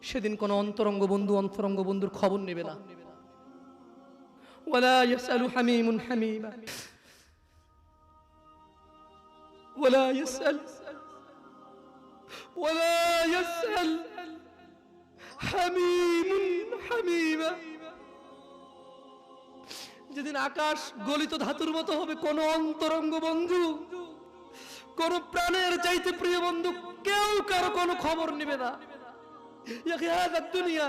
সেদিন কোন অন্তরঙ্গ বন্ধুর খবর নেবে না। ওয়ালা ইয়াসআলু হামিমুন হামিমা ওয়ালা ইয়াসআল হামিমুন হামিমা। যেদিন আকাশ গলিত ধাতুর মতো হবে, কোন অন্তরঙ্গ বন্ধু, কোন প্রাণের চাইতে প্রিয় বন্ধু কেউ কারো কোনো খবর নেবে না। দুনিয়া,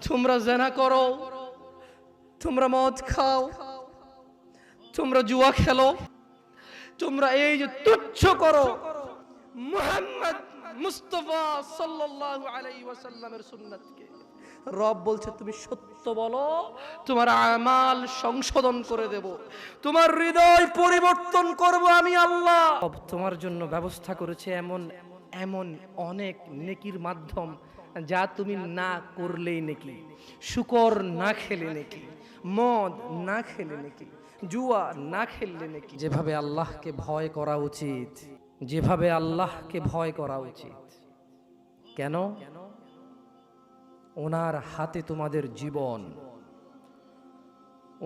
তোমরা জেনা করো, তোমরা মদ খাও, তোমরা জুয়া খেলো, তোমরা এই যে তুচ্ছ করো মুহাম্মদ মুস্তাফা সাল্লাল্লাহু আলাইহি ওয়াসাল্লামের সুন্নাতকে। রব বলছে তুমি সত্য বলো, তোমার আমাল সংশোধন করে দেব, তোমার হৃদয় পরিবর্তন করব আমি আল্লাহ। তোমার জন্য ব্যবস্থা করেছে এমন এমন অনেক নেকির মাধ্যম যা তুমি না করলেই নেকি। শুকর না খেলে নেকি, মদ না খেলে নেকি, জুয়া না খেললে নেকি। যেভাবে আল্লাহকে ভয় করা উচিত, যেভাবে আল্লাহকে ভয় করা উচিত। কেন? ওনার হাতে তোমাদের জীবন,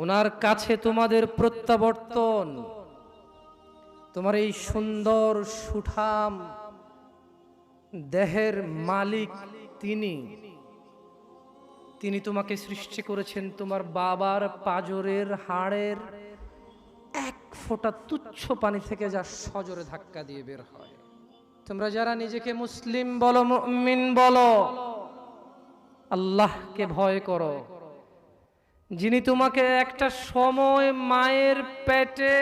ওনার কাছে তোমাদের প্রত্যাবর্তন। তোমার এই সুন্দর সুঠাম দেহের মালিক তিনি তোমাকে সৃষ্টি করেছেন তোমার বাবার পাঁজরের হাড়ের এক ফোঁটা তুচ্ছ পানি থেকে যা সজোরে ধাক্কা দিয়ে বের হয়। তোমরা যারা নিজেকে মুসলিম বলো, মুমিন বলো, আল্লাহকে ভয় করো, যিনি তোমাকে একটা সময় মায়ের পেটে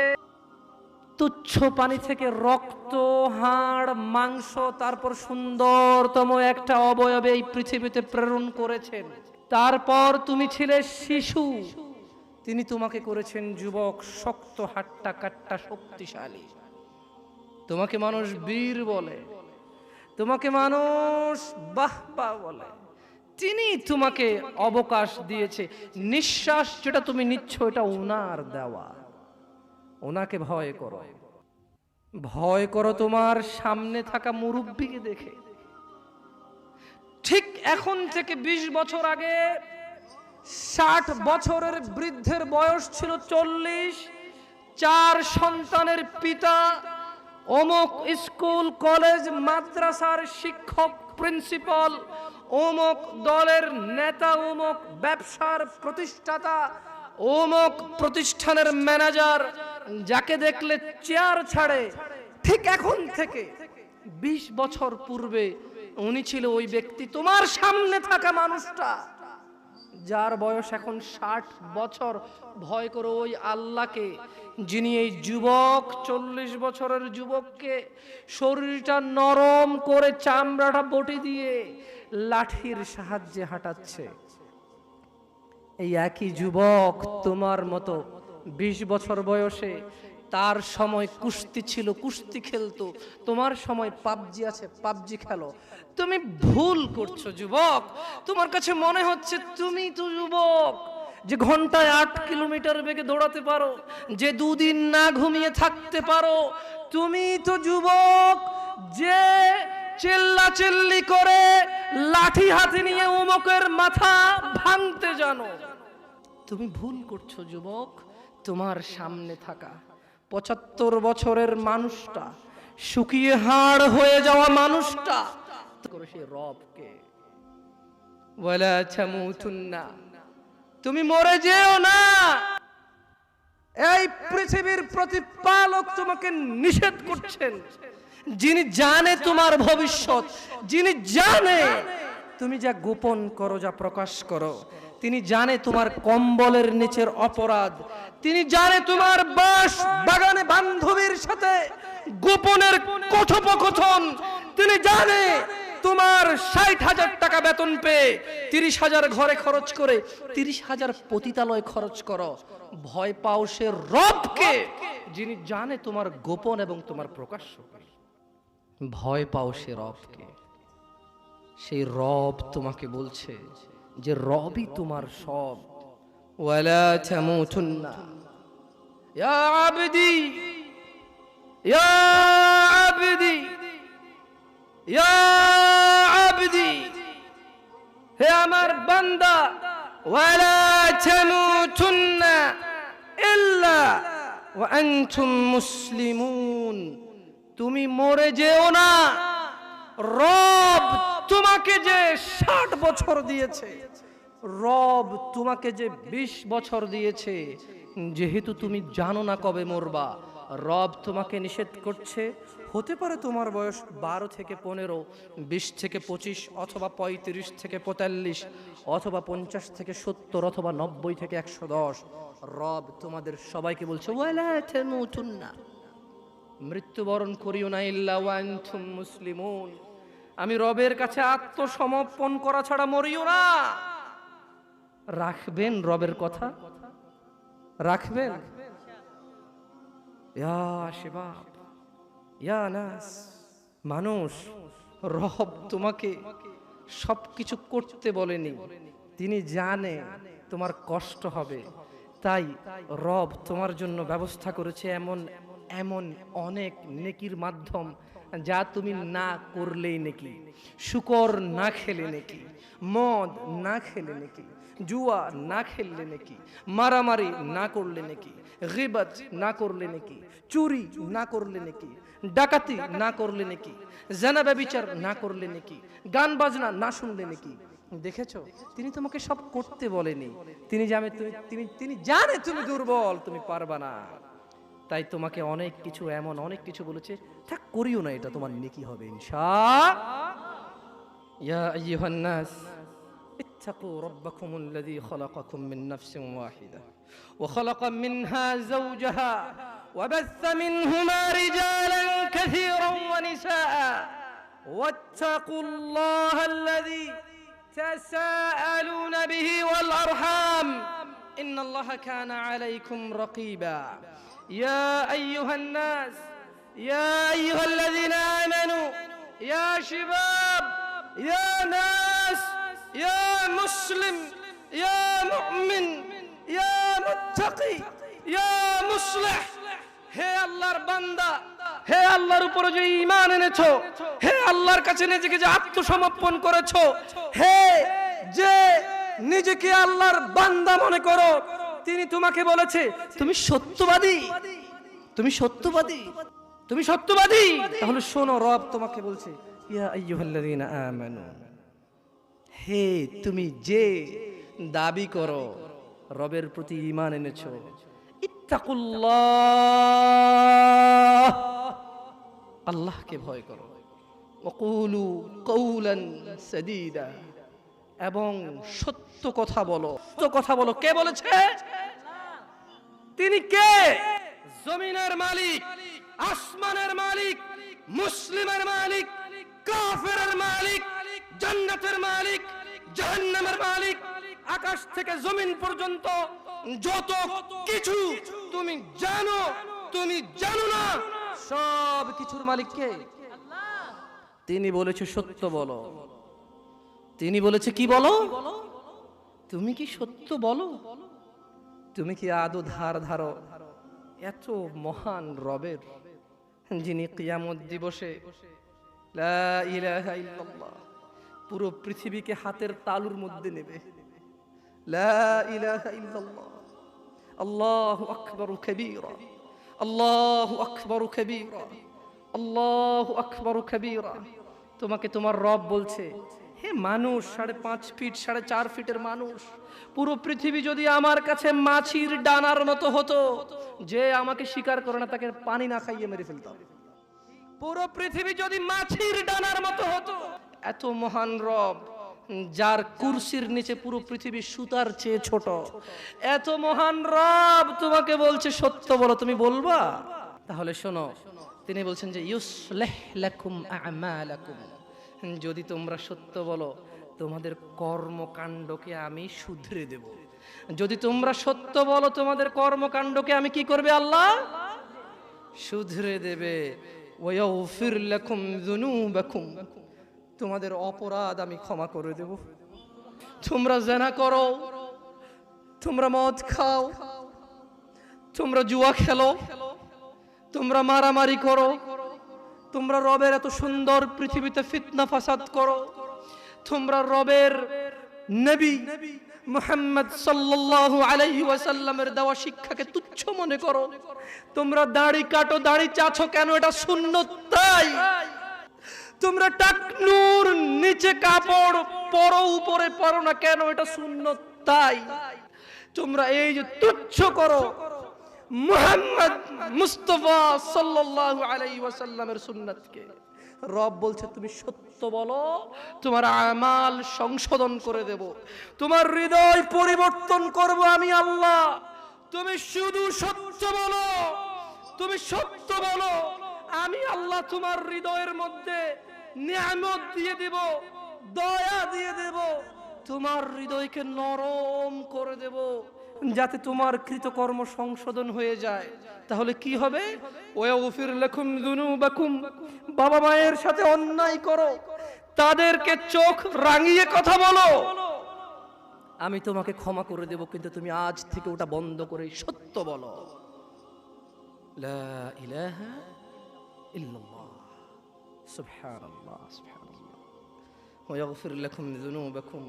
তুচ্ছ পানি থেকে রক্ত, হাড়, মাংস, তারপর সুন্দরতম একটা অবয়বে এই পৃথিবীতে প্রেরণ করেছেন। তারপর তুমি ছিলে শিশু, তিনি তোমাকে করেছেন যুবক, শক্ত হাট্টা কাট্টা শক্তিশালী। তোমাকে মানুষ বীর বলে, তোমাকে মানুষ বাহবা বলে। তিনি তোমাকে অবকাশ দিয়েছে। নিঃশ্বাস যেটা তুমি নিচ্ছ এটা ওনার দেওয়া। ওনাকে ভয় করো। ভয় করো তোমার সামনে থাকা মুরব্বিকে দেখে। ঠিক এখন থেকে 20 বছর আগে 60 বছরের বৃদ্ধের বয়স ছিল 40, 4 সন্তানের পিতা, অমুক স্কুল কলেজ মাদ্রাসার শিক্ষক, প্রিন্সিপাল, অমুক দলের নেতা, অমুক ব্যবসার প্রতিষ্ঠাতা, অমুক প্রতিষ্ঠানের ম্যানেজার, যাকে দেখলে চেয়ার ছাড়ে। ঠিক এখন থেকে 20 বছর পূর্বে উনি ছিল ওই ব্যক্তি। তোমার সামনে থাকা মানুষটা যার বয়স এখন 60 বছর, ভয় করো ওই আল্লাহকে, যিনি এই যুবক 40 বছরের যুবককে শরীরটা নরম করে চামড়াটা বটি দিয়ে লাঠির সাহায্যে হাঁটাচ্ছে। এই একই যুবক তোমার মতো 20 বছর বয়সে, তার সময় কুস্তি ছিল, কুস্তি খেলতো। তোমার সময় পাবজি আছে, পাবজি খেলো। তুমি ভুল করছো যুবক। তোমার কাছে মনে হচ্ছে তুমি তো যুবক যে ঘন্টায় 8 কিলোমিটার বেগে দৌড়াতে পারো, যে 2 দিন না ঘুমিয়ে থাকতে পারো। তুমি তো যুবক যে চিল্লাচিল্লি করে লাঠি হাতে নিয়ে অমুকের মাথা ভাঙতে জানো। তুমি ভুল করছো যুবক। তোমার সামনে থাকা 75 বছরের মানুষটা, শুকিয়ে হাড় হয়ে যাওয়া মানুষটা, সে রবকে ওয়ালা তামুতুন্না, তুমি মরে যেও না। এই পৃথিবীর প্রতিপালক তোমাকে নিষেধ করছেন, যিনি জানে তোমার ভবিষ্যৎ, যিনি জানে তুমি যা গোপন করো, যা প্রকাশ করো। তিনি জানে তোমার কম্বলের নিচের অপরাধ, তিনি জানে তোমার বাস বাগানে বান্ধবীর সাথে গোপনের কথোপকথন, তিনি জানে তোমার 60,000 টাকা বেতন পেয়ে 30,000 ঘরে খরচ করে 30,000 পতিতালয় খরচ করো। ভয় পাও সে রবকে, যিনি জানে তোমার গোপন এবং তোমার প্রকাশ্য। ভয় পাও সে রবকে। সেই রব তোমাকে বলছে যে রবই তোমার সব। ওয়ালা তামুতুন্না ইয়া আবদি ইয়া আবদি ইয়া আবদি হে আমার বান্দা, ওয়ালা তামুতুন্না ইল্লা ওয়া আনতুম মুসলিমুন, তুমি মরে যেও না। রব তোমাকে যে 60 বছর দিয়েছে, রব তোমাকে যে 20 বছর দিয়েছে, যেহেতু তুমি জানো না কবে মরবা, রব তোমাকে নিষেধ করছে। হতে পারে তোমার বয়স 12 থেকে 15, 20 থেকে 25, অথবা 35 থেকে 45, অথবা 50 থেকে 70, অথবা 90 থেকে 110। রব তোমাদের সবাইকে বলছে ওয়ালা তামুতুন্না, মৃত্যুবরণ করিও না ইল্লা ওয়া আনতুম মুসলিমুন, আমি রবের কাছে আত্মসমর্পণ করা ছাড়া মরিও না। রাখবেন রবের কথা? রাখবেন? ইয়া শিবাব, ইয়া নাস, মানুষ, রব তোমাকে সবকিছু করতে বলেনি, তিনি জানে তোমার কষ্ট হবে, তাই রব তোমার জন্য ব্যবস্থা করেছে এমন এমন অনেক নেকির মাধ্যম, যা তুমি না করলেই নেকি। শুকর না খেলে নেকি, মদ না খেলে নেকি, জুয়া না খেললে নেকি, মারামারি না করলে নেকি, গীবত না করলে নেকি, চুরি না করলে নেকি, ডাকাতি না করলে নেকি, জিনা ব্যভিচার না করলে নেকি, গান বাজনা না শুনলে নেকি। দেখেছো, তিনি তোমাকে সব করতে বলেনি, তিনি জানে তুমি দুর্বল, তুমি পারবা না, তাই তোমাকে অনেক কিছু এমন অনেক কিছু বলেছে, থাক করিও না, এটা তোমার নেকি হবে ইনশাআল্লাহ। ইয়া আইয়ুহান নাস ইত্তাকু রাব্বাকুমুল্লাযী খালাকাকুম মিন নাফসিন ওয়াহিদা ওয়া খালাকা মিনহা যাওজাহা ওয়া বাসসা মিনহুমা রিজালান কাসীরান ওয়া নিসাআ ওয়াত্তাকুল্লাহাল্লাযী তাসাআলুনা বিহি ওয়াল আরহাম ইন্নাল্লাহা কানা আলাইকুম রাকীবা। يا أيها الناس، يا أيها الذين آمنوا، يا شباب، يا ناس، يا مسلم، يا مؤمن، يا متقي، يا مصلح، হে আল্লাহর বান্দা, হে আল্লাহর উপর যে ঈমান এনেছো, হে আল্লাহর কাছে নিজেকে যে আত্মসমর্পণ করেছো, হে যে নিজেকে আল্লাহর বান্দা মনে করো, তিনি তোমাকে বলেছে তুমি সত্যবাদী, তুমি সত্যবাদী, তুমি সত্যবাদী। তাহলে শোনো, রব তোমাকে বলছে ইয়া আইয়ুহাল্লাযীনা আমানু, হে তুমি যে দাবি করো রবের প্রতি ঈমান এনেছো, ইত্তাকুল্লাহ, আল্লাহকে ভয় করো, ওয়াকুলু কওলান সাদীদা, এবং সত্য কথা বলো, সত্য কথা বলো। কে বলেছে? তিনি কে? জমিনের মালিক, আসমানের মালিক, মুসলিমের মালিক, কাফেরের মালিক, জান্নাতের মালিক, জাহান্নামের মালিক, আকাশ থেকে জমিন পর্যন্ত যত কিছু তুমি জানো, তুমি জানো না, সব কিছুর মালিক কে? তিনি বলেছে সত্য বলো। তিনি বলেছে কি বলো? তুমি কি সত্য বলো? তুমি কি আদৌ ধার ধারো এত মহান রবের, যিনি কিয়ামত দিবসে লা ইলাহা ইল্লাল্লাহ পুরো পৃথিবীকে হাতের তালুর মধ্যে নেবে। লা ইলাহা ইল্লাল্লাহ, আল্লাহু আকবার কাবীরা, আল্লাহু আকবার কাবীরা, আল্লাহু আকবার কাবীরা। তোমাকে তোমার রব বলছে, হে মানুষ, 5.5 ফিট 4.5 ফিটের মানুষ, পুরো পৃথিবী যদি আমার কাছে মাছির ডানার মতো হতো, যে আমাকে স্বীকার করে না তাকে পানি না খাইয়ে মেরে ফেলতাম। পুরো পৃথিবী যদি মাছির ডানার মতো হতো, এত মহান রব, যার কুরসির নিচে পুরো পৃথিবী সুতার চেয়ে ছোট, এত মহান রব তোমাকে বলছে সত্য বলো, তুমি বলবা? তাহলে শোনো, তিনি বলছেন যে ইউসলিহ লাকুম আ'মালাকুম, যদি তোমরা সত্য বলো তোমাদের কর্মকাণ্ডকে আমি শুধরে দেব। যদি তোমরা সত্য বলো তোমাদের কর্মকাণ্ডকে আমি কি করবে? আল্লাহ শুধরে দেবে। ওয়াগফির লাকুম যুনুবাকুম, তোমাদের অপরাধ আমি ক্ষমা করে দেব। তোমরা জিনা করো, তোমরা মদ খাও, তোমরা জুয়া খেলো, তোমরা মারামারি করো, তোমরা রবের এত সুন্দর পৃথিবীতে ফিতনা ফাসাদ করো, তোমরা রবের নবী মুহাম্মদ সাল্লাল্লাহু আলাইহি ওয়াসাল্লামের দেওয়া শিক্ষাকে তুচ্ছ মনে করো। তোমরা দাড়ি কাটো, দাড়ি চাছো কেন? এটা সুন্নত তাই। তোমরা টাকনুর নিচে কাপড় পরো, উপরে পরো না কেন? এটা সুন্নত তাই। তোমরা এই যে তুচ্ছ করো মুহাম্মদ মুস্তাফা সাল্লাল্লাহু আলাইহি ওয়াসাল্লামের সুন্নাতকে। রব বলছে তুমি সত্য বলো, তোমার আমাল সংশোধন করে দেব, তোমার হৃদয় পরিবর্তন করব আমি আল্লাহ। তুমি শুধু সত্য বলো, তুমি সত্য বলো, আমি আল্লাহ তোমার হৃদয়ের মধ্যে নিয়ামত দিয়ে দেব, দয়া দিয়ে দেব, তোমার হৃদয়কে নরম করে দেব, যাতে তোমার কৃতকর্ম সংশোধন হয়ে যায়। তাহলে কি হবে? ওয়াগফির লাকুম যুনুবাকুম। বাবা মায়ের সাথে অন্যায় করো, তাদেরকে চোখ রাঙিয়ে কথা বলো, আমি তোমাকে ক্ষমা করে দেব, কিন্তু তুমি আজ থেকে ওটা বন্ধ করে সত্য বলো। লা ইলাহা ইল্লাল্লাহ, সুবহানাল্লাহ, সুবহানাল্লাহ। ওয়াগফির লাকুম যুনুবাকুম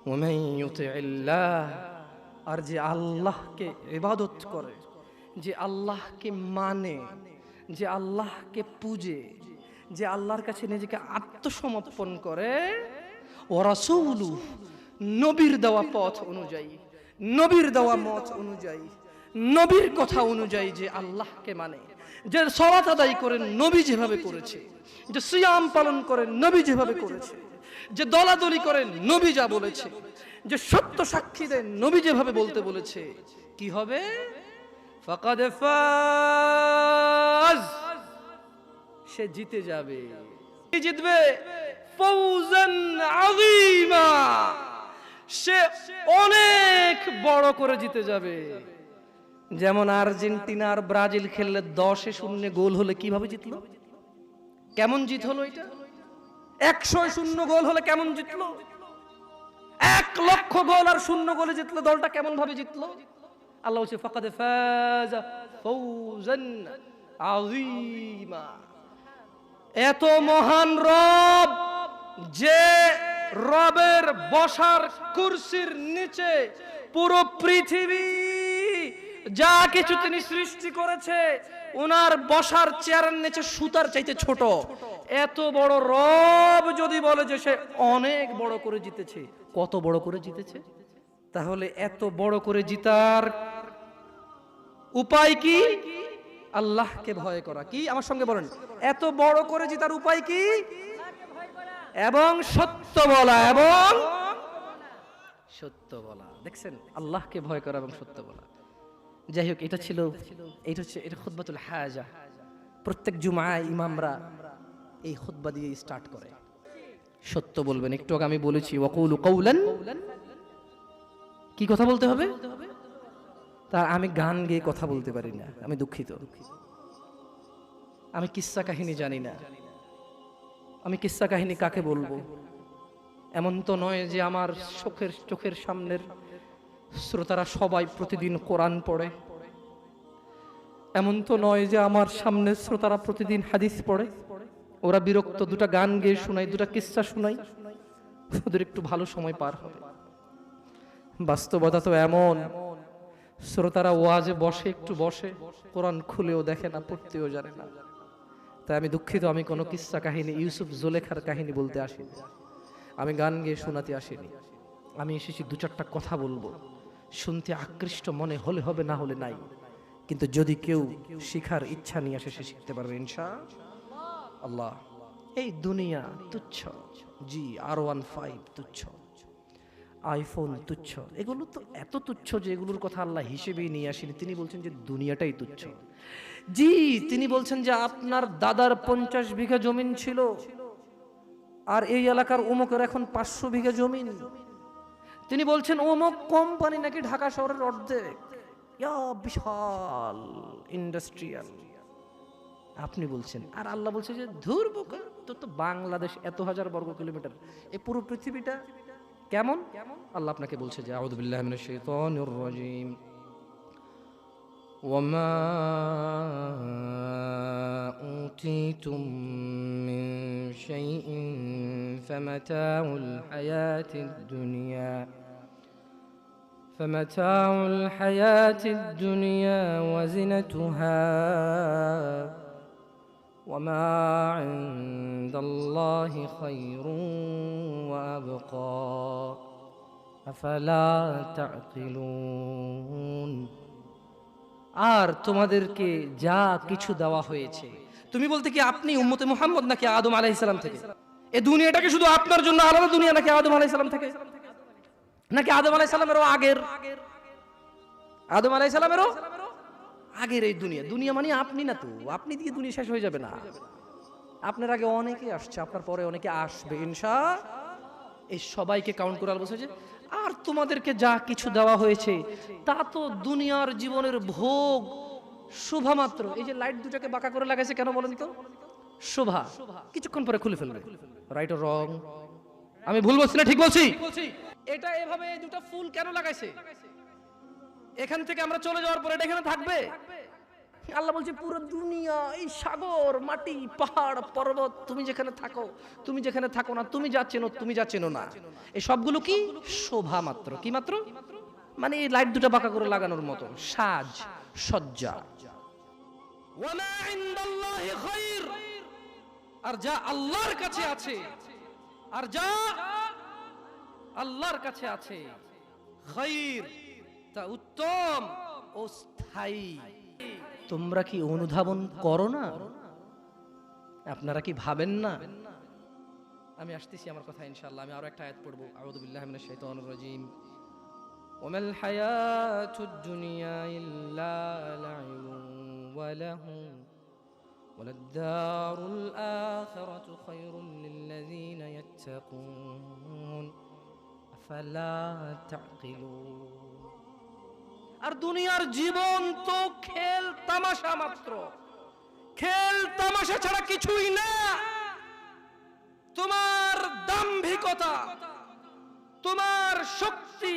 ওয়া মান ইউতি'িল্লাহ। আর যে আল্লাহকে ইবাদত করে, যে আল্লাহকে মানে, যে আল্লাহকে পূজে, যে আল্লাহর কাছে নিজেকে আত্মসমর্পণ করে, ও রাসূলু, নবীর দেওয়া পথ অনুযায়ী, নবীর দেওয়া মত অনুযায়ী, নবীর কথা অনুযায়ী যে আল্লাহকে মানে, যে সালাত আদায় করে নবী যেভাবে করেছে, যে সিয়াম পালন করে নবী যেভাবে করেছে, যে দলাদলি করে নবী যা বলেছে, যে সত্য সাক্ষী দেন নবী যেভাবে বলতে বলেছে, কি হবে? ফাকাদ ফাজ, সে জিতে যাবে। কি জিতবে? ফাউজান আযীমা, সে অনেক বড় করে জিতে যাবে। যেমন আর্জেন্টিনা আর ব্রাজিল খেললে 10-0 গোল হলে কিভাবে জিতলো? কেমন জিত হলো এটা? 100-0 গোল হলে কেমন জিতলো? 1,00,000 গোল আর 0 গোলে জিতলো, দলটা কেমন ভাবে জিতলো? আল্লাহ বলছে ফাকাদ ফাজা ফাউজান আযীমা। এত মহান রব, যে রবের বসার কুরসির নিচে পুরো পৃথিবী যা কিছু তিনি সৃষ্টি করেছে, ওনার বসার চেয়ারের নিচে সুতার চাইতে ছোট। এত বড় রব যদি বলে যে সে অনেক বড় করে জিতেছে, কত বড় করে জিতেছে? তাহলে এত বড় করে জিতার উপায় কি? আল্লাহকে ভয় করা। কি? আমার সঙ্গে বলেন, এত বড় করে জিতার উপায় কি? এবং সত্য বলা, এবং সত্য বলা। দেখছেন, আল্লাহকে ভয় করা এবং সত্য বলা। যাই হোক, এটা ছিল, এটা খুতবাতুল হাজা। প্রত্যেক জুমায় ইমামরা এই খুতবা দিয়ে স্টার্ট করে। সত্য বলবেন। একটু আগে আমি বলেছি ওয়াকুলু কাউলান, কি কথা বলতে হবে? তা আমি গান গেয়ে কথা বলতে পারি না, আমি দুঃখিত। আমি কিস্সা কাহিনী জানি না। আমি কিস্সা কাহিনী কাকে বলবো? এমন তো নয় যে আমার চোখের সামনের শ্রোতারা সবাই প্রতিদিন কোরআন পড়ে। এমন তো নয় যে আমার সামনের শ্রোতারা প্রতিদিন হাদিস পড়ে। ওরা বিরক্ত, দুটা গান গেয়ে শোনাই, দুটা কিস্সা শোনাই, ওদের একটু ভালো সময় পার হবে। বাস্তবতা তো এমন, শ্রোতারা ওয়াজে বসে, একটু বসে, কোরআন খুলেও দেখে না, পড়তেও জানে না। তাই আমি দুঃখিত, আমি কোনো কিস্সা কাহিনী, ইউসুফ জুলেখার কাহিনী বলতে আসিনি, আমি গান গেয়ে শোনাতে আসিনি। আমি এসেছি 2-4টা কথা বলবো। শুনতে আকৃষ্ট মনে হলে হবে, না হলে নাই। কিন্তু যদি কেউ শিখার ইচ্ছা নিয়ে আসে, সে শিখতে পারবে ইনশাআল্লাহ। এই দুনিয়া তুচ্ছ, জি, R15 তুচ্ছ, আইফোন তুচ্ছ, এগুলো তো এত তুচ্ছ যে এগুলোর কথা আল্লাহ হিসেবেই নিয়ে আসেনি। তিনি বলছেন যে দুনিয়াটাই তুচ্ছ। জি, তিনি বলছেন যে আপনার দাদার 50 বিঘা জমিন ছিল, আর এই এলাকার অমুকের এখন 500 বিঘা জমিন। তিনি বলছেন অমুক কোম্পানি নাকি ঢাকা শহরের অর্ধেক, বিশাল ইন্ডাস্ট্রিয়াল। আপনি বলছেন, আর আল্লাহ বলছে যে ধুর বোকা, তো বাংলাদেশ এত হাজার বর্গ কিলোমিটার, এই পুরো পৃথিবীটা কেমন? আল্লাহ আপনাকে বলছে যে আউযু বিল্লাহি মিনাশ শাইতানির রাজীম, وما أوتيتم من شيء فمتاع الحياة الدنيا وزنتها وما عند الله خير وأبقى أفلا تعقلون। আর তোমাদেরকে যা কিছু দেওয়া হয়েছে, তুমি বলতে কি আপনি উম্মতে মুহাম্মদ নাকি আদম আলাইহিস সালাম থেকে? এই দুনিয়াটাকে শুধু আপনার জন্য আলাদা দুনিয়া নাকি আদম আলাইহিস সালাম থেকে, নাকি আদম আলাইহিস সালামেরও আগের? আদম আলাইহিস সালামেরও আগের এই দুনিয়া। দুনিয়া মানে আপনি না তো, আপনি দিয়ে দুনিয়া শেষ হয়ে যাবে না। আপনার আগে অনেকে আসছে, আপনার পরে অনেকে আসবে ইনশাআল্লাহ। এই সবাইকে কাউন্ট করে বলছে যে আর তোমাদেরকে যা কিছু দেওয়া হয়েছে তা তো দুনিয়ার জীবনের ভোগ শোভা মাত্র। এই যে লাইট দুটাকে বাঁকা করে লাগাইছে কেন বলেন তো? শোভা, কিছুক্ষণ পরে খুলে ফেলবে। Right or wrong? আমি ভুল বলছি না ঠিক বলছি? এটা এভাবে এই দুটো ফুল কেন লাগাইছে? এখান থেকে আমরা চলে যাওয়ার পরে এটা এখানে থাকবে? আল্লাহ বলছে পুরো দুনিয়া, এই সাগর, মাটি, পাহাড়, পর্বত, তুমি যেখানে থাকো, তুমি যেখানে থাকো না, তুমি যা চেনো, তুমি যা চেনো না, এই সবগুলো কি শোভা মাত্র। কি মাত্র? মানে এই লাইট দুটো বাঁকা করে লাগানোর মতো সাজ সজ্জা। ওয়ামা ইনদাল্লাহি খায়র, আর যা আল্লাহর কাছে আছে, আর যা আল্লাহর কাছে আছে, খায়র, তা উত্তম ও স্থায়ী। তোমরা কি অনুধাবন করো না? আপনারা কি ভাবেন না? আমি আসতেছি আমার কথা ইনশাআল্লাহ। আমি আরো একটা আয়াত পড়বো। আউযু বিল্লাহি মিনাশ শাইতানির রাজীম। ওয়ামাল হায়াতুদ দুনিয়া ইল্লা লাইবুন ওয়া লাহুম ওয়ালাদ-দারুল আখিরাতু খায়রুল লিল্লাযীনা ইয়াত্তাকুন আফালা তা'কিলুন। আর দুনিয়ার জীবন তো খেল তামাশা মাত্র, খেল তামাশা ছাড়া কিছুই না। তোমার দাম্ভিকতা, তোমার শক্তি,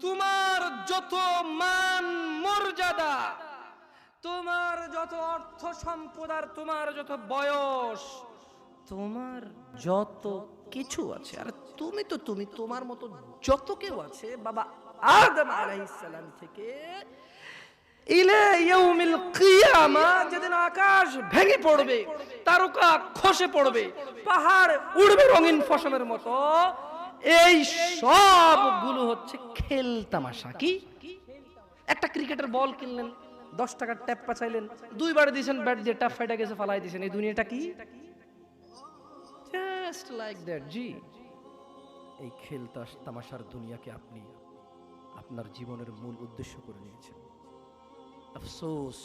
তোমার যত মান মর্যাদা, তোমার যত অর্থ সম্পদ, আর তোমার যত বয়স, তোমার যত কিছু আছে, আর তুমি তো তুমি, তোমার মতো যত কেউ আছে বাবা আদম আলাইহিস সালাম থেকে ইলা ইয়াউমিল কিয়ামা, যেদিন আকাশ ভেঙে পড়বে, তারকা খসে পড়বে, পাহাড় উড়বে রঙিন ফসলের মতো, এই সবগুলো হচ্ছে খেল তামাশা। কি? একটা ক্রিকেটের বল কিনলেন, 10 টাকার ট্যাপ পাচাইলেন, 2 বার দিয়েছেন ব্যাট দিয়ে, ট্যাপ ফাইটা গেছে, ফালাই দিয়েছেন। এই দুনিয়াটা কি? Just like that. জি, এই খেল তামাশার দুনিয়াকে আপনি আপনার জীবনের মূল উদ্দেশ্য করে নিয়েছেন। আফসোস,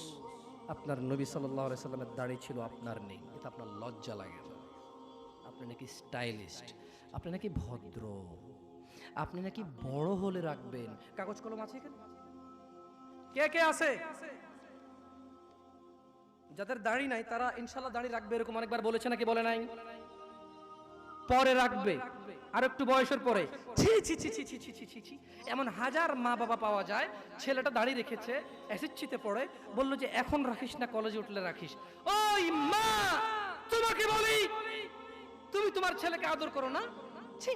আপনার নবী সাল্লাল্লাহু আলাইহি সাল্লামের দাড়ি ছিল, আপনার নেই। এটা আপনার লজ্জা লাগে না? আপনি নাকি স্টাইলিস্ট, আপনি নাকি ভদ্র, আপনি নাকি বড় হলে রাখবেন। কাগজ কলম আছে এখানে? কে কে আছে যাদের দাড়ি নাই? তারা ইনশাআল্লাহ দাড়ি রাখবে, এরকম অনেকবার বলেছে নাকি বলে নাই? পরে রাখবে, আর একটু বয়সের পরে। ছি ছি ছি ছি ছি ছি ছি ছি, এমন হাজার মা বাবা পাওয়া যায়, ছেলেটা দাড়ি রেখেছে, এসএসসিতে পড়ে, বলল যে এখন রাখিস না, কলেজে উঠলে রাখিস। ওই মা, তোমাকে বলি, তুমি তোমার ছেলেকে আদর করো না? ছি,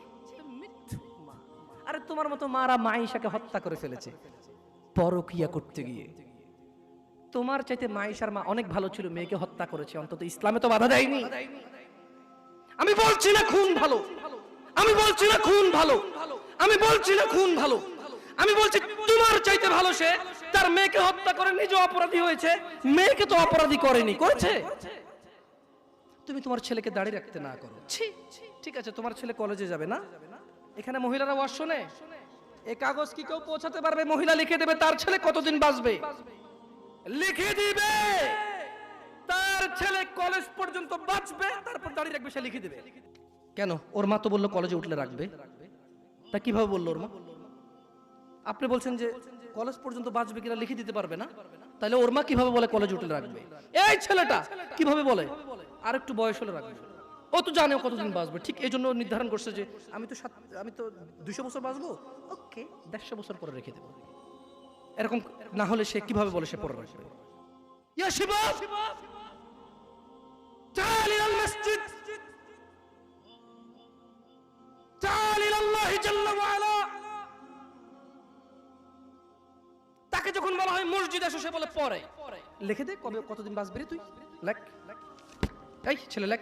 মিথ্যু মা। আরে তোমার মতো মারা মাইশাকে হত্যা করে ফেলেছে পরকিয়া করতে গিয়ে। তোমার চাইতে মাইশার মা অনেক ভালো ছিল, মেয়েকে হত্যা করেছে, অন্তত ইসলামে তো বাধা দেয়নি। আমি বলছি না খুন ভালো, আমি বলছি না খুন ভালো, আমি বলছি না খুন ভালো, আমি বলছি তোমার চাইতে ভালো সে তার মেয়েকে হত্যা করে নিজে অপরাধী হয়েছে, মেয়েকে তো অপরাধী করেনি, করেছে। তুমি তোমার ছেলেকে দাঁড়িয়ে রাখতে না করো। ঠিক আছে, তোমার ছেলে কলেজে যাবে না, এখানে মহিলারা ওয়াজ শোনে, এই কাগজ কি কেউ পৌঁছাতে পারবে? মহিলা লিখে দেবে তার ছেলে কতদিন বাঁচবে, লিখে দিবে তার ছেলে কলেজ পর্যন্ত বাঁচবে, তারপর দাঁড়িয়ে রাখবে, সে লিখে দেবে। কেন? ওর মা তো বললো কলেজে উঠলে রাখবে, তা কিভাবে বললো ওর মা? আপনি বলছেন যে কলেজ পর্যন্ত বাঁচবে কিনা লিখে দিতে পারবে না, তাহলে ওর মা কিভাবে বলে কলেজে উঠলে রাখবে? এই ছেলেটা কিভাবে বলে আর একটু বয়স হলে রাখবে? ও তো জানে ও কতদিন বাঁচবে, ঠিক এই জন্য নির্ধারণ করছে যে আমি তো 200 বছর বাঁচবো, ওকে 150 বছর পরে রেখে দেবো। এরকম না হলে সে কিভাবে বলে সে পরে রাখবে? ইয়া শিবাব تعال إلى المسجد تعال إلى الله جل وعلا। তাকে যখন বলা হয় মসজিদে এসো, সে বলে পরে। লিখে দে কবে কতদিন বাঁচবি রে তুই, লেখ। এই ছেলে লেখ।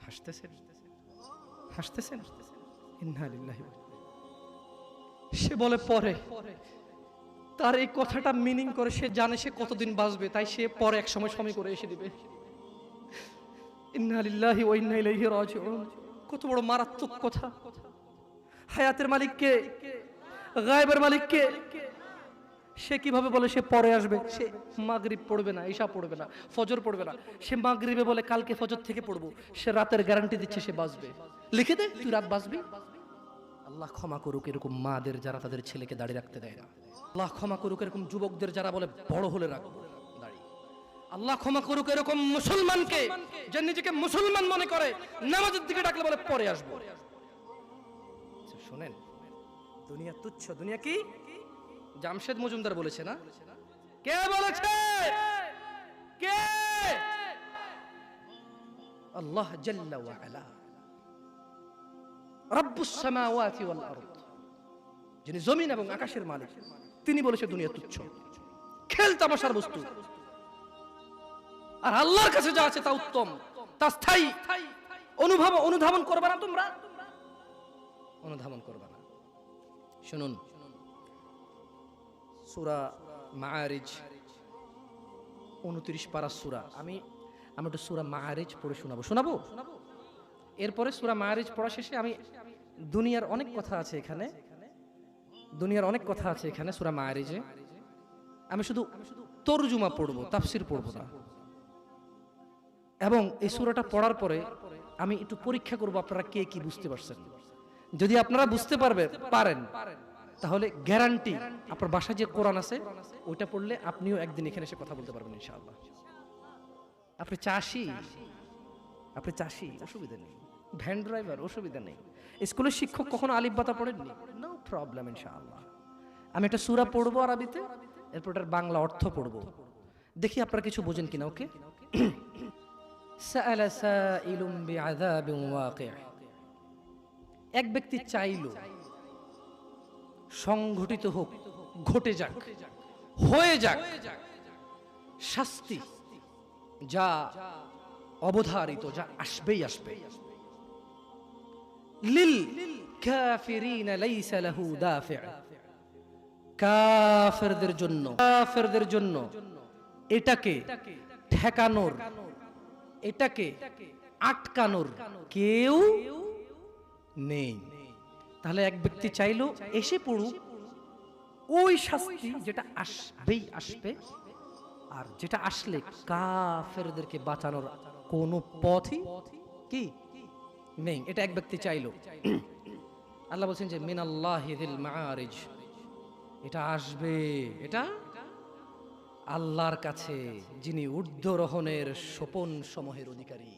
হাসতেছেন হাসতেছেন। ইন্না লিল্লাহি। সে বলে পরে। তার এই কথাটা মিনিং করে সে জানে সে কতদিন বাঁচবে, তাই সে পরে এক সময় সময় করে এসে দিবে। ইন্না লিল্লাহি ওয়া ইন্না ইলাইহি রাজিউন। কত বড় মারাত্মক কথা। হায়াতের মালিক কে? গায়েবের মালিক কে? সে কিভাবে বলে সে পরে আসবে? সে মাগরিব পড়বে না, ইশা পড়বে না, ফজর পড়বে না, সে মাগরিবে বলে কালকে ফজর থেকে পড়বো। সে রাতের গ্যারান্টি দিচ্ছে সে বাঁচবে। লিখে দে তুই রাত বাঁচবি। আল্লাহ ক্ষমা করুক এরকম মাদের যারা তাদের ছেলেকে দাড়ি রাখতে দেয় না। আল্লাহ ক্ষমা করুক এরকম যুবকদের যারা বলে বড় হলে রাখবো দাড়ি। আল্লাহ ক্ষমা করুক এরকম মুসলমানকে যে নিজেকে মুসলমান মনে করে নামাজের দিকে ডাকলে বলে পরে আসবো। শোনেন, দুনিয়া তুচ্ছ। দুনিয়া কি? জামশেদ মজুমদার বলেছে না? কে বলেছে? কে? আল্লাহ জাল্লা ওয়া আলা, রব্বুস সামাওয়াতি ওয়াল আরদ, যিনি জমিন এবং আকাশের মালিক, তিনি বলেছে দুনিয়া তুচ্ছ, খেল তামাশার বস্তু। আর আল্লাহর কাছে যা আছে তা উত্তম, তা স্থায়ী। অনুধাবন করবে না তোমরা, অনুধাবন করবে না। শুনুন, সূরা মাআরিজ 29 পারা সূরা। আমি একটু সূরা মাআরিজ পড়ে শোনাবো। এরপরে সূরা মাআরিজ পড়া শেষে আমি দুনিয়ার অনেক কথা আছে এখানে সূরা মাআরিজে। আমি শুধু তরজুমা পড়বো, তাফসির পড়বো না। এবং এই সূরাটা পড়ার পরে আমি একটু পরীক্ষা করব আপনারা কে কি বুঝতে পারছেন। যদি আপনারা বুঝতে পারেন তাহলে গ্যারান্টি আপনার বাসায় যে কোরআন আছে ওইটা পড়লে আপনিও একদিন এখানে এসে কথা বলতে পারবেন ইনশাআল্লাহ। আপনি চাষি অসুবিধা নেই, ভ্যান ড্রাইভার অসুবিধা নেই, স্কুলের শিক্ষক কখনো আলিফ বাতা পড়েননি, নো প্রবলেম ইনশাআল্লাহ। আমি একটা সূরা পড়বো আরবিতে, এরপর এটার বাংলা অর্থ পড়বো, দেখি আপনারা কিছু বোঝেন কিনা। ওকে? সাআলা সাইলুম বিআযাবিন ওয়াকি'। এক ব্যক্তি চাইল সংঘটিত হোক, ঘটে যাক, হয়ে যাক শাস্তি, যা অবধারিত, যা আসবেই আসবে। লিল কাফিরিনা লাইসা লাহু দাফি'। কাফেরদের জন্য এটাকে ঠেকানোর, এটাকে আটকানোর কেউ নেই। তাহলে এক ব্যক্তি চাইলো এসে পড়ুক ওই শাস্তি যেটা আসবেই আসবে, আর যেটা আসলে কাফেরদেরকে বাঁচানোর কোনো পথই কি নেই। এটা এক ব্যক্তি চাইলো। আল্লাহ বলছেন যে মিনাল্লাহি যিল মাআরিজ, এটা আসবে, এটা আল্লাহর কাছে যিনি ঊর্ধ্বরোহণের সোপন সমূহের অধিকারী।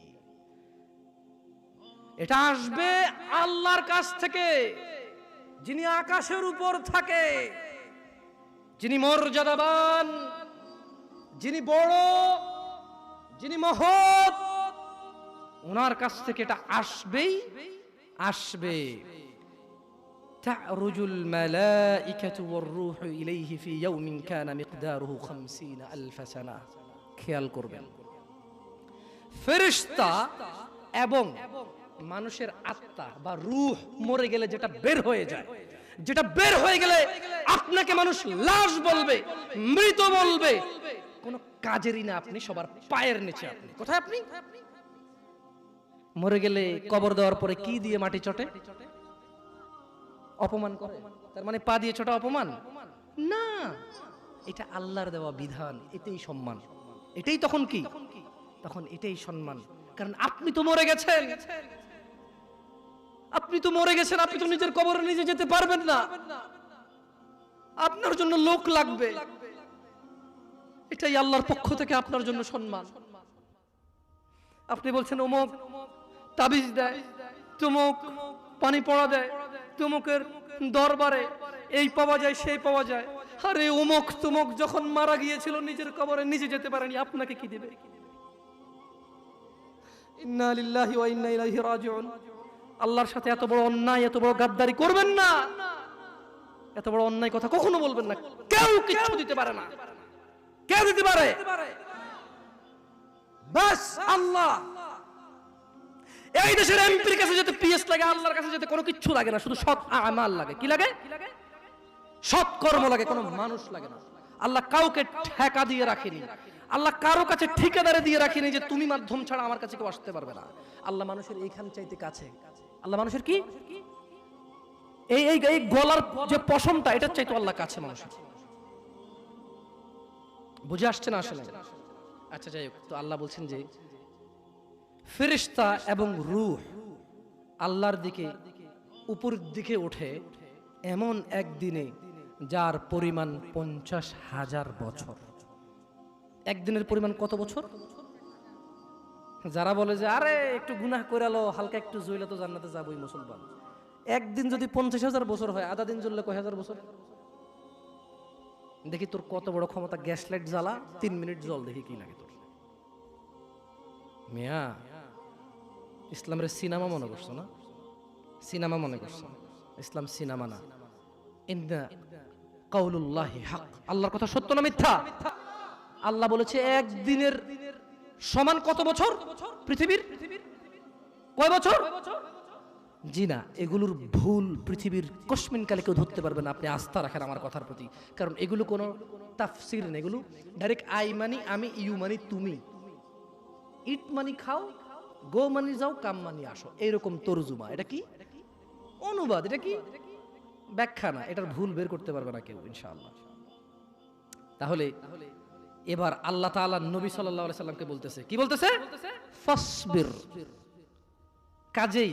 এটা আসবে আল্লাহর কাছ থেকে, যিনি আকাশের উপর থাকে, যিনি মর্যাদাবান, যিনি বড়, যিনি মহৎ, ওনার কাছ থেকে এটা আসবেই আসবে। তা'রুজুল মালাইকাতু ওয়ার রূহু ইলাইহি ফি ইয়াউমিন কানা মিকদারুহু 50,000 সানা। খেয়াল করবেন, ফেরেশতা এবং মানুষের আত্মা বা রূহ মরে গেলে যেটা বের হয়ে যায়, যেটা বের হয়ে গেলে আপনাকে মানুষ লাশ বলবে, মৃত বলবে, কোন কাজেরই না। আপনি সবার পায়ের নিচে। আপনি কোথায়? আপনি মরে গেলে কবর দেওয়ার পরে কি দিয়ে মাটি চটে? অপমান করে। তার মানে পা দিয়ে ছোটা অপমান না, এটা আল্লাহর দেওয়া বিধান, এটাই সম্মান। এটাই তখন কি? তখন এটাই সম্মান। কারণ আপনি তো মরে গেছেন, আপনি তো নিজের কবরে নিজে যেতে পারবেন না, আপনার জন্য লোক লাগবে। এটাই আল্লাহর পক্ষ থেকে আপনার জন্য সম্মান। আপনি বলছেন অমুক তাবিজ দেয়, তমুক পানি পড়া দেয়, তমুকের দরবারে এই পাওয়া যায় সেই পাওয়া যায়, আরে অমুক তুমুক যখন মারা গিয়েছিল নিজের কবরে নিজে যেতে পারেনি, আপনাকে কি দেবে? ইন্না লিল্লাহি ওয়া ইন্না ইলাইহি রাজিউন। আল্লাহর সাথে এত বড় অন্যায়, এত বড় গাদ্দারি করবেন না। এত বড় অন্যায় কথা কখনো বলবেন না। কেউ কিচ্ছু দিতে পারে না। কে দিতে পারে? বাস আল্লাহ। এই দেশের এমপির কাছে যেতে পিএস লাগে, আল্লাহর কাছে যেতে কোনো কিচ্ছু লাগে না, শুধু সৎ আমাল লাগে। কি লাগে? সৎ কর্ম লাগে, কোনো মানুষ লাগে না। আল্লাহ কাউকে ঠেকা দিয়ে রাখেনি, আল্লাহ কারো কাছে ঠিকাদারে দিয়ে রাখেনি যে তুমি মাধ্যম ছাড়া আমার কাছে কেউ আসতে পারবে না। আল্লাহ মানুষের এইখান চাইতে কাছে। আল্লাহ মানুষের কি এই এই এই গলার যে পশমটা, এটা চাইতো আল্লাহ কাছে মানুষের। বুঝে আসছে না? আসলে আচ্ছা যাই হোক, তো আল্লাহ বলছেন যে ফেরেশতা এবং রূহ আল্লাহর দিকে উপর দিকে ওঠে এমন একদিনে যার পরিমাণ 50,000 বছর। একদিনের পরিমাণ কত বছর? যারা বলে যে আরে একটু গুনাহ করে আলো, হালকা একটু জইলে তো জান্নাতে যাবই মুসলমান, একদিন যদি 50,000 বছর হয়, আধা দিন জ্বললে কয় হাজার বছর? দেখি তোর কত বড় ক্ষমতা, গ্যাস লাইট জ্বালা 3 মিনিট জল, দেখি কি লাগে তোর। মিয়া ইসলামের সিনেমা মনে করছো না? সিনেমা মনে করছো? ইসলাম সিনেমা না। ইন্না কাউলুল্লাহি হক, আল্লাহর কথা সত্য না মিথ্যা? আল্লাহ বলেছে একদিনের সমান কত বছর পৃথিবীর? কয় বছর? জি না, এগুলোর ভুল পৃথিবীর কসমিন কালে কেউ ধরতে পারবে না। আপনি আস্থা রাখেন আমার কথার প্রতি, কারণ এগুলো কোনো তাফসির নেই, এগুলো ডাইরেক্ট আই মানি আমি, ইউ মানি তুমি, ইট মানি খাও, গো মানি যাও, কাম মানি আসো, এইরকম তরজুমা। এটা কি অনুবাদ? এটা কি ব্যাখ্যা না। এটার ভুল বের করতে পারবে না কেউ ইনশাআল্লাহ। তাহলে এবার আল্লাহ তাআলা নবী সাল্লাল্লাহু আলাইহি সাল্লামকে বলতেছে, কি বলতেছে? ফাসবির, কাজেই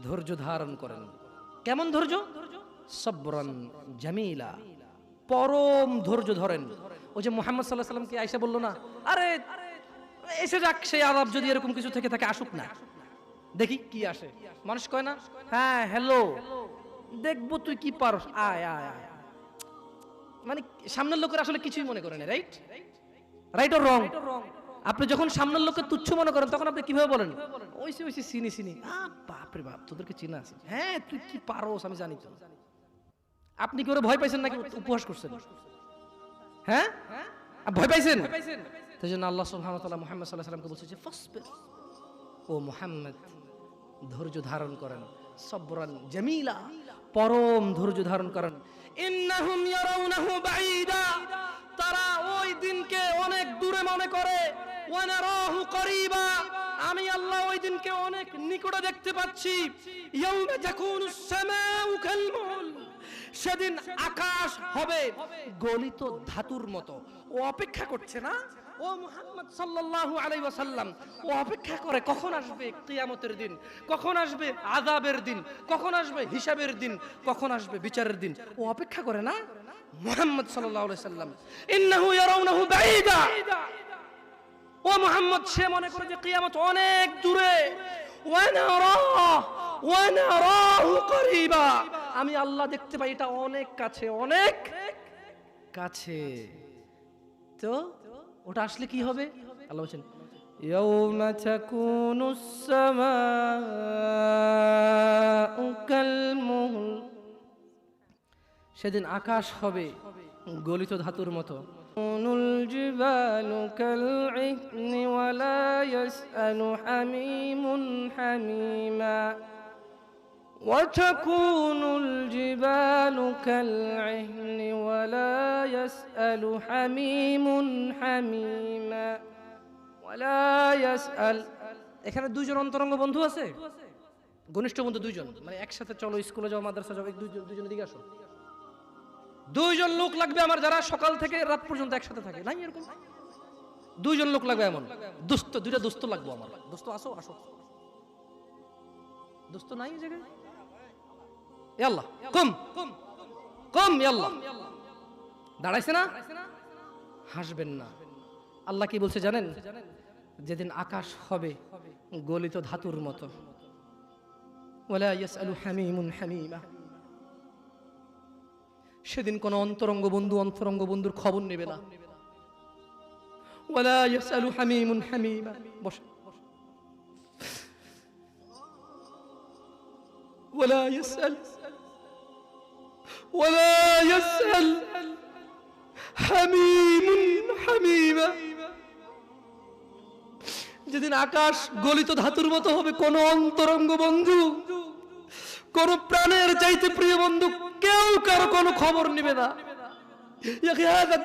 ধৈর্য ধারণ করেন। কেমন ধৈর্য? সবরান জামিলা, পরম ধৈর্য ধরেন। ওই যে মুহাম্মদ সাল্লাল্লাহু আলাইহি সাল্লামকে আয়েশা বলল না, আরে এসে যাক সেই আযাব, যদি এরকম কিছু থেকে থাকে আসুক না, দেখি কি আসে। মানুষ কয় না, হ্যাঁ হ্যালো দেখবো তুই কি পারস, আয় আয় আয়। মানে সামনের লোকের আসলে কিছুই মনে করে না। রাইট? Right or wrong? আপনি যখন সামনের লোককে তুচ্ছ মনে করেন তখন আপনি কিভাবে বলেন? ওইসে ওইসে চিনি চিনি, বাপ রে বাপ তোদেরকে চিনা আছে, হ্যাঁ তুই কি পারোস আমি জানি তো। আপনি কি ওরে ভয় পাইছেন নাকি উপহাস করছেন? হ্যাঁ ভয় পাইছেন? তাই জন্য আল্লাহ সুবহানাহু ওয়া তাআলা মুহাম্মদ সাল্লাল্লাহু আলাইহি ওয়াসাল্লামকে বলছে যে ফাসবির, ও মুহাম্মদ ধৈর্য ধারণ করেন, সবরান জামিলা, পরম ধৈর্য ধারণ করেন। ইন্নাহুম ইয়ারাউনাহু বাঈদা, তারা ওই দিনকে অনেক দূরে মনে করে, ওয়া নারাহু করিবা, আমি আল্লাহ ওই দিনকে অনেক নিকটে দেখতে পাচ্ছি। ইয়াউমা তাকুনুস সামাউ কালমুল, সেদিন আকাশ হবে গলিত ধাতুর মতো। ও অপেক্ষা করছে না, ও মুহাম্মদ সাল্লাল্লাহু আলাইহি ওয়াসাল্লাম, ও অপেক্ষা করে কখন আসবে কিয়ামতের দিন, কখন আসবে আযাবের দিন, কখন আসবে হিসাবের দিন, কখন আসবে বিচারের দিন। ও অপেক্ষা করে না মুহাম্মদ সাল্লাল্লাহু আলাইহি ওয়াসাল্লাম। ইন্নাহু ইয়ারাউনাহু বাঈদা, ও মুহাম্মদ সে মনে করে যে কিয়ামত অনেক দূরে। ওয়া নারাহু করিবা, আমি আল্লাহ দেখতে পাই এটা অনেক কাছে, অনেক কাছে। তো ওটা আসলে কি হবে? আল্লাহ বলেন ইয়াউমা তাকুনুস সামাউ কালমুহল, সেদিন আকাশ হবে গলিত ধাতুর মতো। নুল জিবালু কালইহনি ওয়ালা ইয়াসআলু হামিমুন হামিমা, وتكون الجبال كالعهن ولا يسأل حميم حميما ولا يسأل। এখানে দুইজন অন্তরঙ্গ বন্ধু আছে, ঘনিষ্ঠ বন্ধু দুইজন, মানে একসাথে চলো স্কুলে যাও মাদ্রাসা যাও, দুইজনের দিকে আসো। দুইজন লোক লাগবে আমার যারা সকাল থেকে রাত পর্যন্ত একসাথে থাকে, নাই এরকম দুইজন লোক লাগবে এমন দোস্ত, দুইটা দোস্ত লাগবে আমার। দোস্ত আসো আসো, দোস্ত নাই এই জায়গায়? ইয়াল্লাহ কম কম, ইয়াল্লাহ দাঁড়াইছে না, হাসবেন না। আল্লাহ কি বলছে জানেন? যেদিন আকাশ হবে গলিত ধাতুর মতো, ওয়ালা ইয়াসআলু হামিমুন হামিমা, সেদিন কোন অন্তরঙ্গ বন্ধুর খবর নেবে না। ওয়ালা ইয়াসআলু হামিমুন হামিমা। বসে। ওয়ালা ইয়াসআল হামিমুন হামিমা। যেদিন আকাশ গলিত ধাতুর মতো হবে, কোন অন্তরঙ্গ বন্ধু, কোন প্রাণের চাইতে প্রিয় বন্ধু কেউ কারো কোনো খবর নেবে না।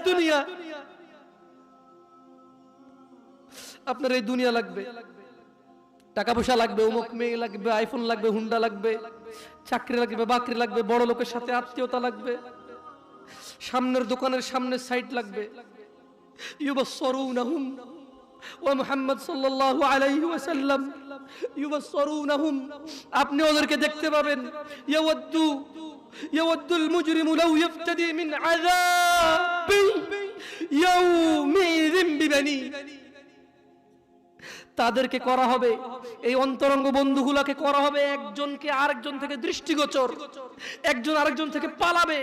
দুনিয়া, আপনার এই দুনিয়া লাগবে, টাকা পয়সা লাগবে, অমুক মেয়ে লাগবে, আইফোন লাগবে, হুন্ডা লাগবে, চাকরি লাগবে, বাকরি লাগবে, বড় লোকের সাথে আত্মীয়তা লাগবে, সামনের দোকানের সামনে সাইড লাগবে। ইউবাসসিরুনাহুম ওয়া মুহাম্মদ সাল্লাল্লাহু আলাইহি ওয়াসাল্লাম ইউবাসসিরুনাহুম, আপনি ওদেরকে দেখতে পাবেন। ইয়াওয়াদ্দুল মুজরিমু লাউ ইফতাদি মিন আযাবি ইয়াউমিযিন বিবানি। তাদেরকে করা হবে, এই অন্তরঙ্গ বন্ধুগুলোকে করা হবে একজনকে আরেকজন থেকে দৃষ্টিগোচর, একজন আরেকজন থেকে পালাবে,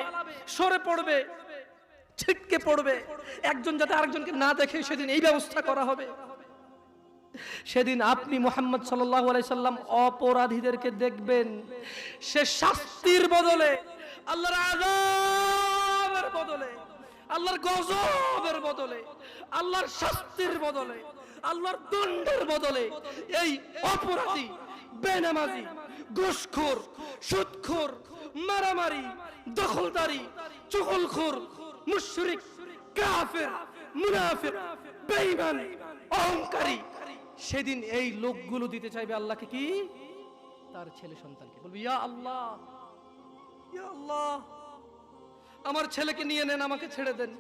সরে পড়বে, ছিটকে পড়বে, একজন যাতে আরেকজনকে না দেখে সেদিন এই ব্যবস্থা করা হবে। সেদিন আপনি মুহাম্মদ সাল্লাল্লাহু আলাইহি সাল্লাম অপরাধীদেরকে দেখবেন, সে শাস্তির বদলে, আল্লাহর আযাবের বদলে, আল্লাহর গজবের বদলে, আল্লাহর শাস্তির বদলে, আল্লাহর দণ্ডের বদলে এই অপরাধী, বেনামাজি, ঘুষখোর, সুদখোর, মারামারি, দখলদারি, চুগলখোর, মুশরিক, কাফের, মুনাফিক, বেঈমান, অহংকারী, সেদিন এই লোকগুলো দিতে চাইবে আল্লাহকে কি? তার ছেলে সন্তানকে। বলবে, ইয়া আল্লাহ, ইয়া আল্লাহ, আমার ছেলেকে নিয়ে নেন, আমাকে ছেড়ে দেন।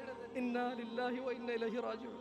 ইন্না লিল্লাহি ওয়া ইন্না ইলাইহি রাজিউন।